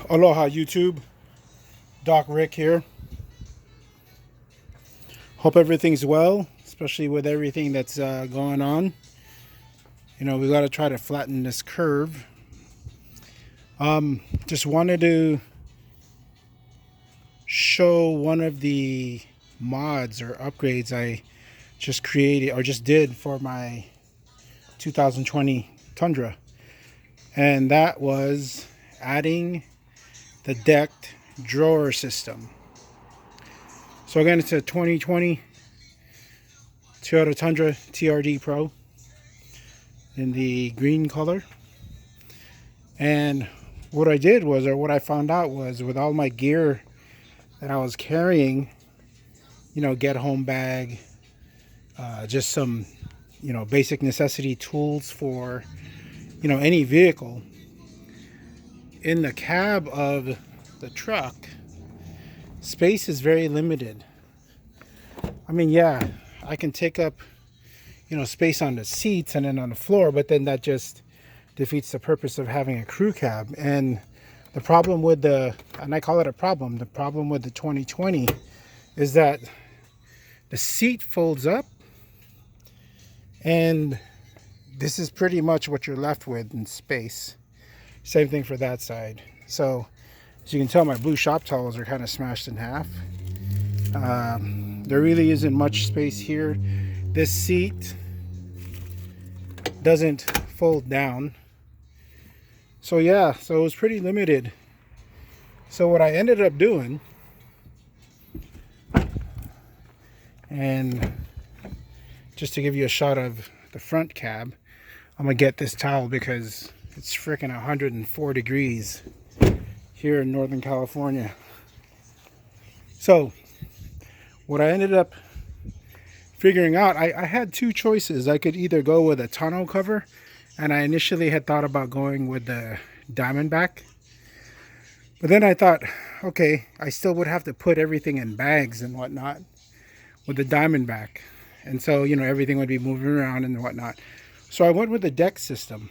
Aloha YouTube, Doc Rick here. Hope everything's well, especially with everything that's going on. You know, we got to try to flatten this curve. Just wanted to show one of the mods or upgrades I just created or just did for my 2020 Tundra. And that was adding the decked drawer system. So again, it's a 2020 Toyota Tundra TRD Pro in the green color. And what I did was, or what I found out was, with all my gear that I was carrying, you know, get home bag, just some, you know, basic necessity tools for, you know, any vehicle. In the cab of the truck, space is very limited. I mean, yeah, I can take up, you know, space on the seats and then on the floor, but then that just defeats the purpose of having a crew cab. And the problem with the problem with the 2020 is that the seat folds up, and this is pretty much what you're left with in space. Same thing for that side. So as you can tell, my blue shop towels are kind of smashed in half. There really isn't much space here. This seat doesn't fold down. So yeah, so it was pretty limited. So what I ended up doing, and just to give you a shot of the front cab, I'm gonna get this towel because it's freaking 104 degrees here in Northern California. So what I ended up figuring out, I had two choices. I could either go with a tonneau cover, and I initially had thought about going with the Diamondback. But then I thought, okay, I still would have to put everything in bags and whatnot with the Diamondback. And so, you know, everything would be moving around and whatnot. So I went with the deck system.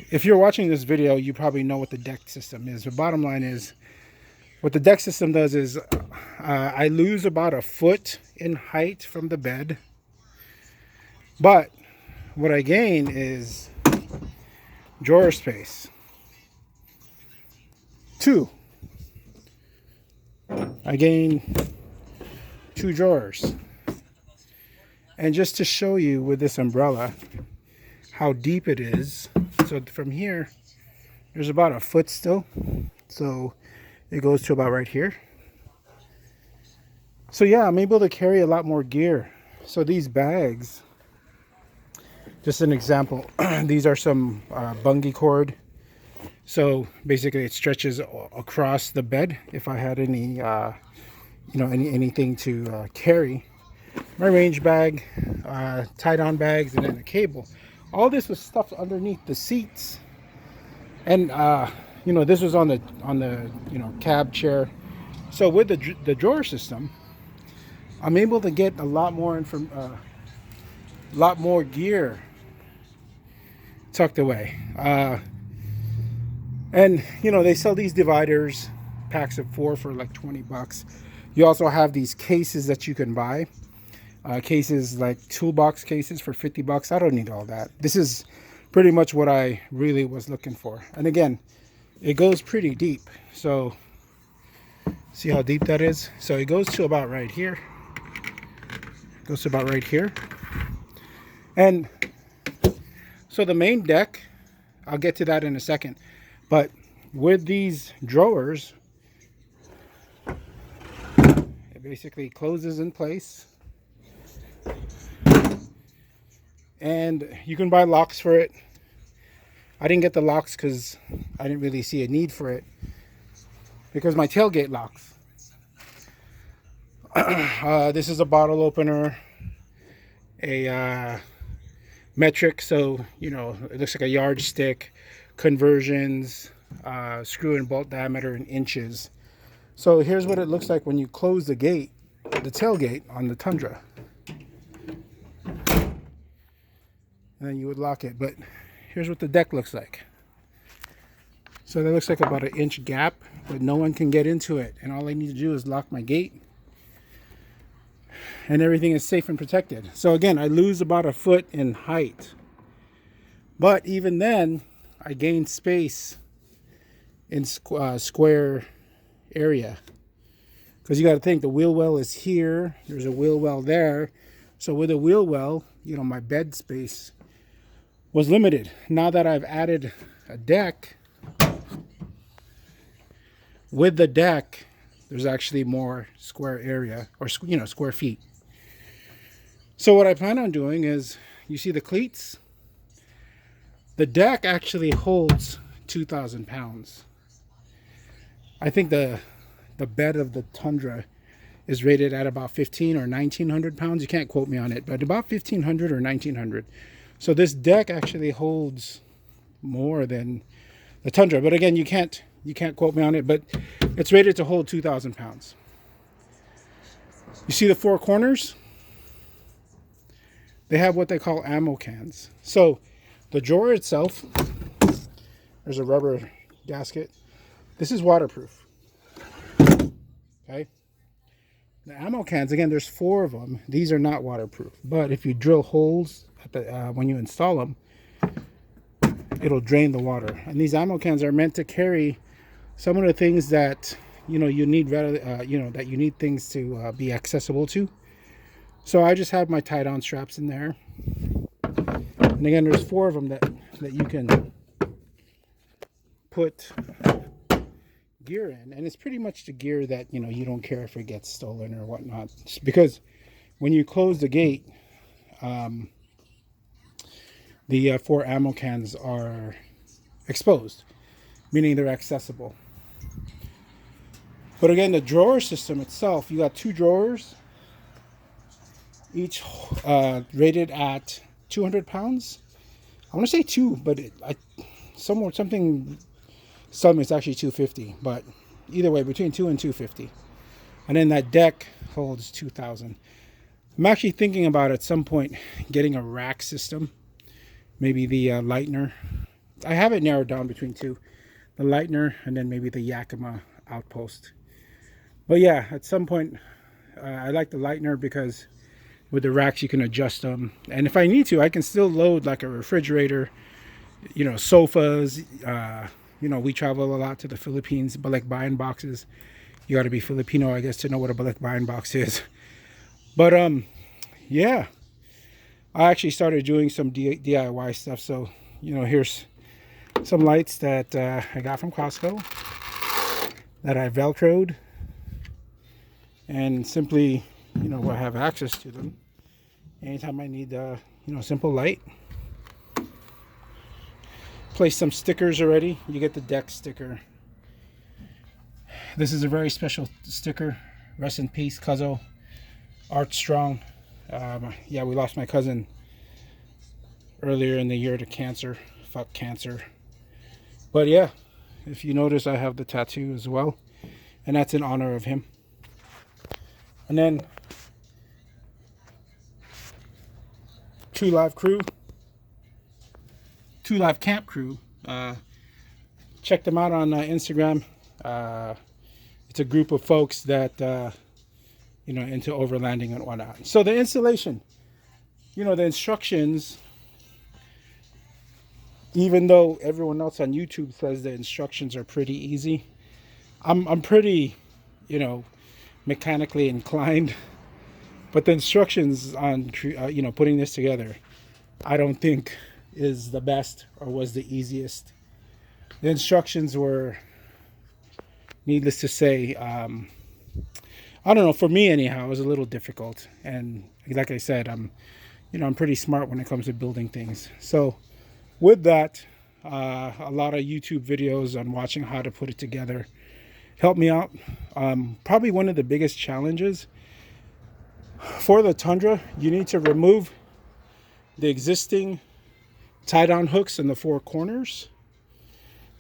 If you're watching this video, you probably know what the deck system is. The bottom line is, what the deck system does is I lose about a foot in height from the bed. But what I gain is drawer space. I gain 2 drawers. And just to show you with this umbrella how deep it is, so from here there's about a foot still, so it goes to about right here. So yeah, I'm able to carry a lot more gear. So these bags, just an example, these are some bungee cord. So basically it stretches across the bed if I had any you know, anything to carry. My range bag, tie-down bags, and then a cable. All this was stuffed underneath the seats, and you know, this was on the you know, cab chair. So with the drawer system, I'm able to get a lot more gear tucked away. And you know, they sell these dividers, packs of 4 for like 20 bucks. You also have these cases that you can buy. Cases like toolbox cases for 50 bucks. I don't need all that. This is pretty much what I really was looking for. And again, it goes pretty deep. So see how deep that is? So it goes to about right here. It goes to about right here. And so the main deck, I'll get to that in a second. But with these drawers, it basically closes in place. And you can buy locks for it. I didn't get the locks because I didn't really see a need for it, because my tailgate locks. This is a bottle opener, a metric, so you know, it looks like a yardstick, conversions, screw and bolt diameter in inches. So here's what it looks like when you close the gate, the tailgate on the Tundra. And then you would lock it. But here's what the deck looks like. So that looks like about an inch gap, but no one can get into it. And all I need to do is lock my gate and everything is safe and protected. So again, I lose about a foot in height. But even then, I gain space in square area. Because you got to think the wheel well is here. There's a wheel well there. So with a wheel well, you know, my bed space was limited. Now that I've added a deck, with the deck, there's actually more square area, or, you know, square feet. So what I plan on doing is, you see the cleats? The deck actually holds 2,000 pounds. I think the bed of the Tundra is rated at about 15 or 1,900 pounds. You can't quote me on it, but about 1,500 or 1,900. So this deck actually holds more than the Tundra. But again, you can't quote me on it, but it's rated to hold 2,000 pounds. You see the four corners? They have what they call ammo cans. So the drawer itself, there's a rubber gasket. This is waterproof. Okay. The ammo cans, again, there's 4 of them. These are not waterproof, but if you drill holes at the, when you install them, it'll drain the water. And these ammo cans are meant to carry some of the things that you need that you need things to be accessible to. So I just have my tie-down straps in there, and again, there's 4 of them that you can put gear in, and it's pretty much the gear that you don't care if it gets stolen or whatnot, just because when you close the gate, the 4 ammo cans are exposed, meaning they're accessible. But again, the drawer system itself, you got 2 drawers, each rated at 200 pounds. I want to say 2, but some it's actually 250, but either way, between 2 and 250. And then that deck holds 2,000. I'm actually thinking about at some point getting a rack system, maybe the Lightner. I have it narrowed down between 2, the Lightner and then maybe the Yakima Outpost. But yeah, at some point, I like the Lightner because with the racks you can adjust them, and if I need to, I can still load like a refrigerator, sofas. We travel a lot to the Philippines. Balikbayan boxes, you got to be Filipino, I guess, to know what a balikbayan box is. But yeah, I actually started doing some DIY stuff. So here's some lights that I got from Costco that I velcroed, and simply I have access to them anytime I need simple light. Place some stickers already. You get the deck sticker. This is a very special sticker. Rest in peace, Cuzzo. Art Strong. Yeah, we lost my cousin earlier in the year to cancer. Fuck cancer. But yeah, if you notice, I have the tattoo as well, and that's in honor of him. And then 2 Live Crew, 2 Live Camp Crew. Check them out on Instagram. It's a group of folks that into overlanding and whatnot. So the installation, the instructions, even though everyone else on YouTube says the instructions are pretty easy, I'm pretty mechanically inclined, but the instructions on putting this together, I don't think is the best or was the easiest. The instructions were, needless to say, I don't know, for me anyhow, it was a little difficult. And like I said, I'm pretty smart when it comes to building things. So with that, a lot of YouTube videos on watching how to put it together helped me out. Probably one of the biggest challenges for the Tundra, you need to remove the existing tie-down hooks in the 4 corners.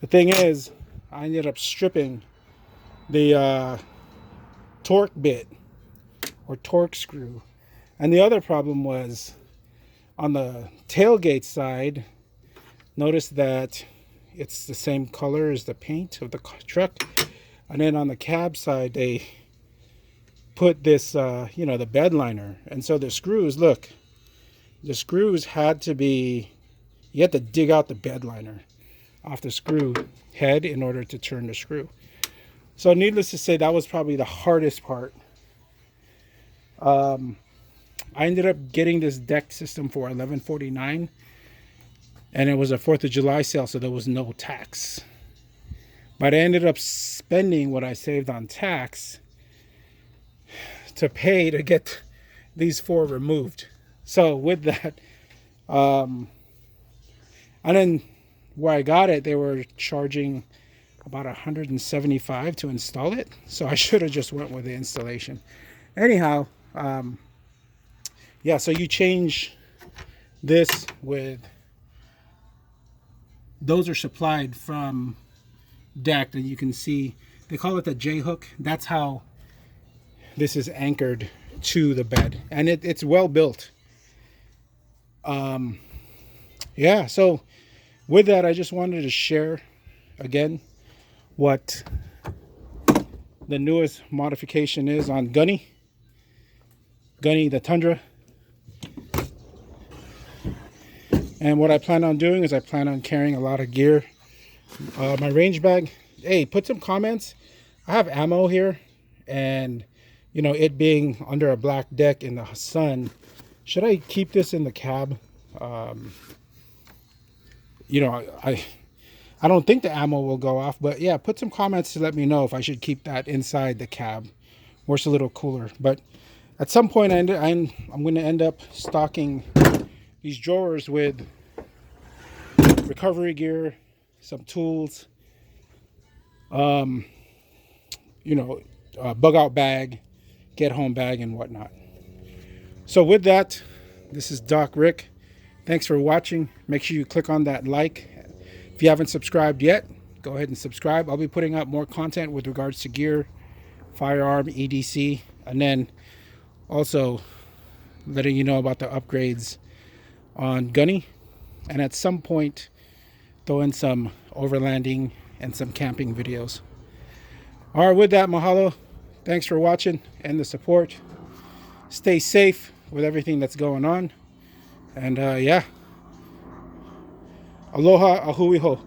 The thing is, I ended up stripping the torque bit or torque screw. And the other problem was on the tailgate side, notice that it's the same color as the paint of the truck. And then on the cab side, they put this, you know, the bed liner. And so the screws, look, the screws had to be, you had to dig out the bed liner off the screw head in order to turn the screw. So needless to say, that was probably the hardest part. I ended up getting this deck system for $11.49, and it was a 4th of July sale, so there was no tax. But I ended up spending what I saved on tax to pay to get these 4 removed. So with that, and then where I got it, they were charging about $175 to install it. So I should have just went with the installation. Anyhow, yeah, so you change this with, those are supplied from deck, and you can see they call it the J hook. That's how this is anchored to the bed, and it's well built. Yeah, so with that, I just wanted to share again what the newest modification is on Gunny the Tundra. And what I plan on doing is I plan on carrying a lot of gear. My range bag, hey, put some comments. I have ammo here, and you know, it being under a black deck in the sun, should I keep this in the cab? You know, I don't think the ammo will go off, but yeah, put some comments to let me know if I should keep that inside the cab, where it's a little cooler. But at some point, I'm going to end up stocking these drawers with recovery gear, some tools, you know, a bug out bag, get home bag, and whatnot. So with that, this is Doc Rick. Thanks for watching. Make sure you click on that like. If you haven't subscribed yet, go ahead and subscribe. I'll be putting out more content with regards to gear, firearm, EDC, and then also letting you know about the upgrades on Gunny. And at some point, throw in some overlanding and some camping videos. All right, with that, mahalo. Thanks for watching and the support. Stay safe with everything that's going on. And yeah, aloha, ahui ho.